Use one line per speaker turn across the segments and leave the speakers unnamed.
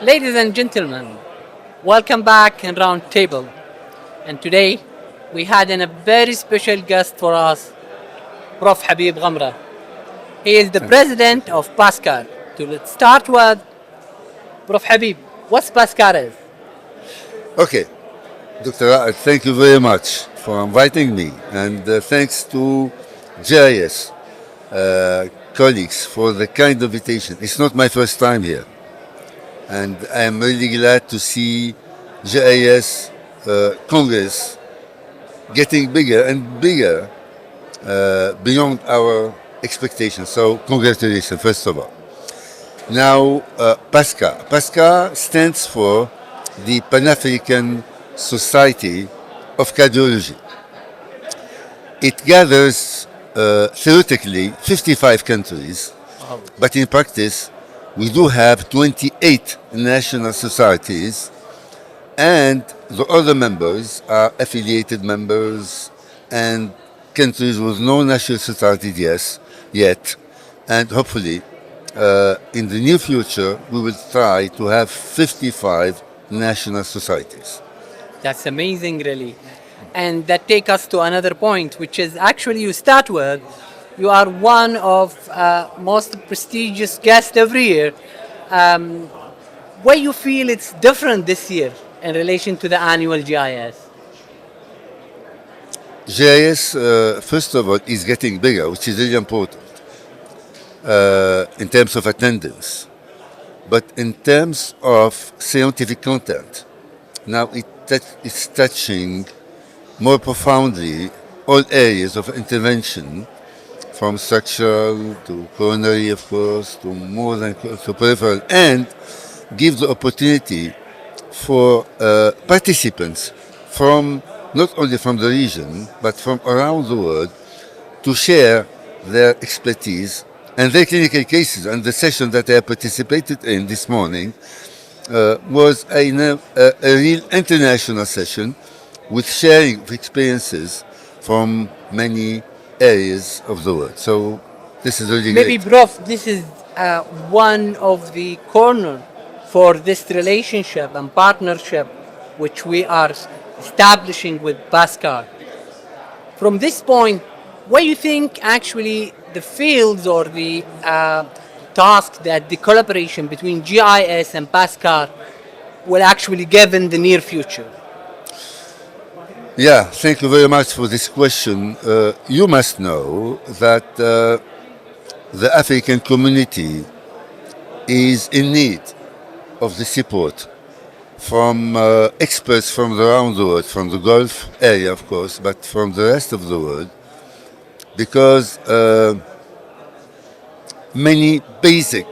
Ladies and gentlemen, welcome back in Round Table. And today we had a very special guest for us, Prof. Habib Ghamra. He is the president of PASCAR. Let's start with Prof. Habib. What's PASCAR is?
Okay, Dr. Ra'ad, thank you very much for inviting me, and thanks to GIS colleagues for the kind invitation. It's not my first time here, and I am really glad to see GIS Congress getting bigger and bigger beyond our expectations. So congratulations, first of all. Now, PASCAR. PASCAR stands for the Pan-African Society of Cardiology. It gathers theoretically 55 countries, but in practice we do have 28 national societies, and the other members are affiliated members and countries with no national societies yet, and hopefully in the near future we will try to have 55 national societies.
That's amazing, really. And that takes us to another point, which is actually you start with, you are one of most prestigious guests every year. Where you feel it's different this year in relation to the annual GIS?
GIS, first of all, is getting bigger, which is really important in terms of attendance. But in terms of scientific content, now it's touching more profoundly all areas of intervention, from structural to coronary, of course, to more than to peripheral, and give the opportunity for participants from not only from the region but from around the world to share their expertise and their clinical cases. And the session that I participated in this morning was a real international session with sharing of experiences from many areas of the world. So this is really
Maybe,
great.
Prof, this is one of the corner for this relationship and partnership which we are establishing with PASCAR. From this point, what do you think actually the fields or the task that the collaboration between GIS and PASCAR will actually give in the near future?
Yeah, thank you very much for this question. You must know that the African community is in need of the support from experts from around the world, from the Gulf area, of course, but from the rest of the world, because many basic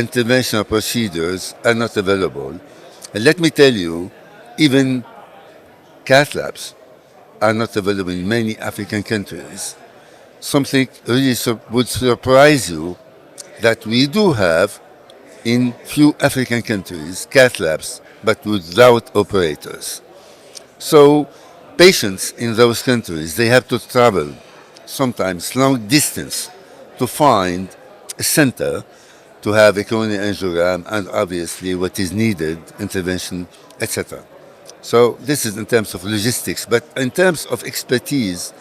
interventional procedures are not available. And let me tell you, even cath labs are not available in many African countries. Something really would surprise you that we do have in few African countries cath labs, but without operators. So patients in those countries, they have to travel sometimes long distance to find a center to have a coronary angiogram and obviously what is needed, intervention, etc. So this is in terms of logistics, but in terms of expertise,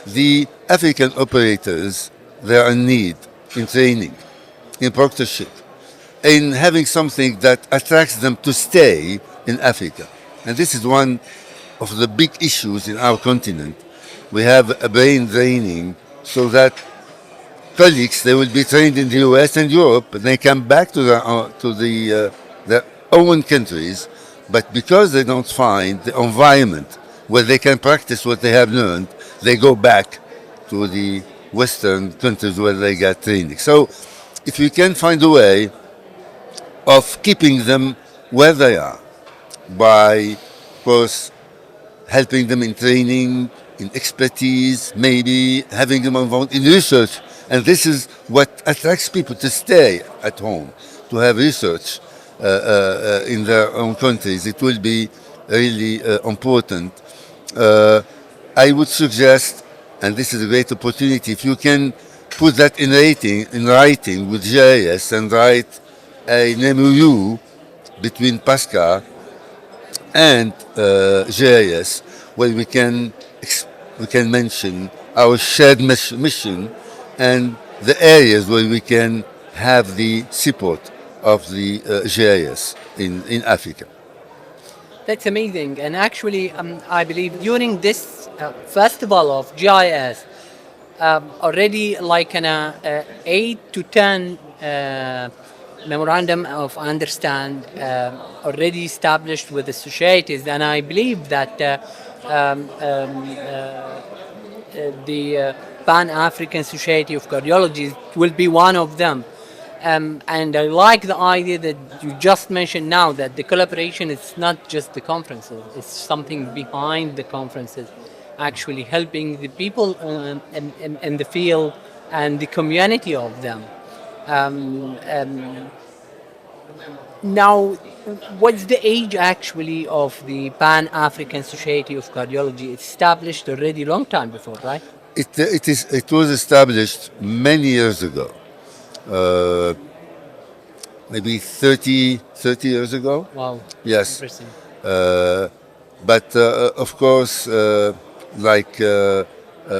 the African operators, they are in need in training, in proctorship, in having something that attracts them to stay in Africa. And this is one of the big issues in our continent. We have a brain draining so that colleagues, they will be trained in the US and Europe, and they come back to their own countries, but because they don't find the environment where they can practice what they have learned, they go back to the Western countries where they got training. So if we can find a way of keeping them where they are by, of course, helping them in training, in expertise, maybe having them involved in research. And this is what attracts people to stay at home, to have research in their own countries. It will be really important. I would suggest, and this is a great opportunity, if you can put that in writing with GIS and write an MOU between PASCAR and GIS, where we can mention our shared mission and the areas where we can have the support of the GIS in Africa.
That's amazing. And actually, I believe during this festival of GIS, already like an 8 to 10 memorandum of understand already established with the societies, and I believe that the Pan-African Society of Cardiology will be one of them. And I like the idea that you just mentioned now, that the collaboration is not just the conferences, it's something behind the conferences, actually helping the people in the field and the community of them. Now, what's the age actually of the Pan-African Society of Cardiology? It's established already a long time before, right?
It was established many years ago. Maybe 30 years ago.
Wow.
Yes.
Interesting.
But of course, like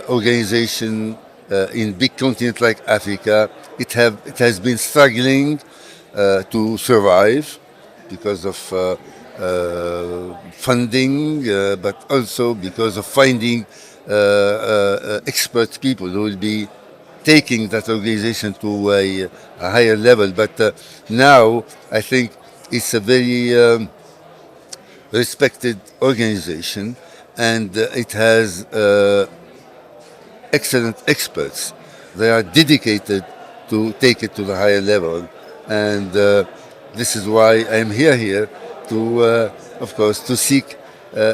organization in big continent like Africa, it has been struggling to survive because of funding, but also because of finding expert people who will be taking that organization to a higher level. But now I think it's a very respected organization, and it has excellent experts. They are dedicated to take it to the higher level, and this is why I am here to, of course, to seek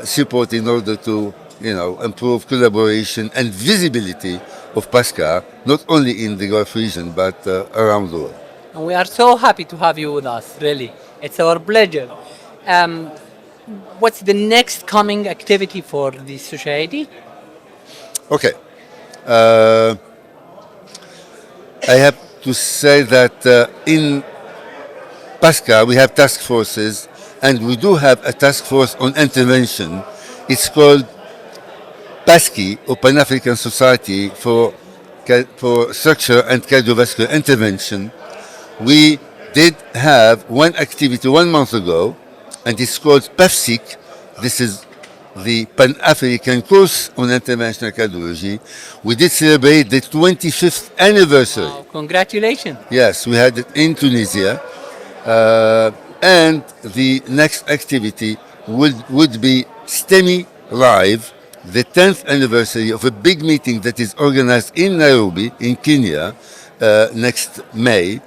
support in order to, improve collaboration and visibility of PASCAR, not only in the Gulf region, but around the world.
And we are so happy to have you with us, really. It's our pleasure. What's the next coming activity for the society?
Okay. I have to say that in PASCAR we have task forces, and we do have a task force on intervention. It's called PASCI, or Pan-African Society for Structure and Cardiovascular Intervention. We did have one activity 1 month ago, and it's called PAFSIC. This is the Pan-African Course on Interventional Cardiology. We did celebrate the 25th anniversary.
Wow, congratulations.
Yes, we had it in Tunisia. And the next activity would be STEMI Live, the 10th anniversary of a big meeting that is organized in Nairobi, in Kenya, next May.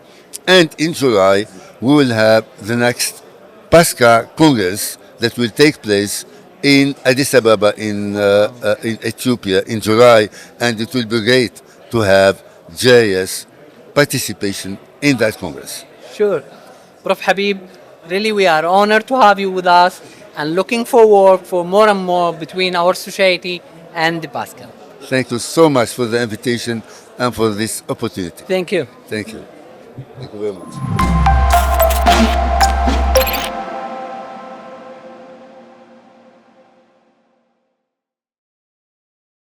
And in July, we will have the next PASCAR Congress that will take place in Addis Ababa in Ethiopia in July. And it will be great to have GIS participation in that Congress.
Sure. Prof. Habib, really we are honored to have you with us and looking forward for more and more between our society and the PASCAR.
Thank you so much for the invitation and for this opportunity.
Thank you.
Thank you. Thank you very much.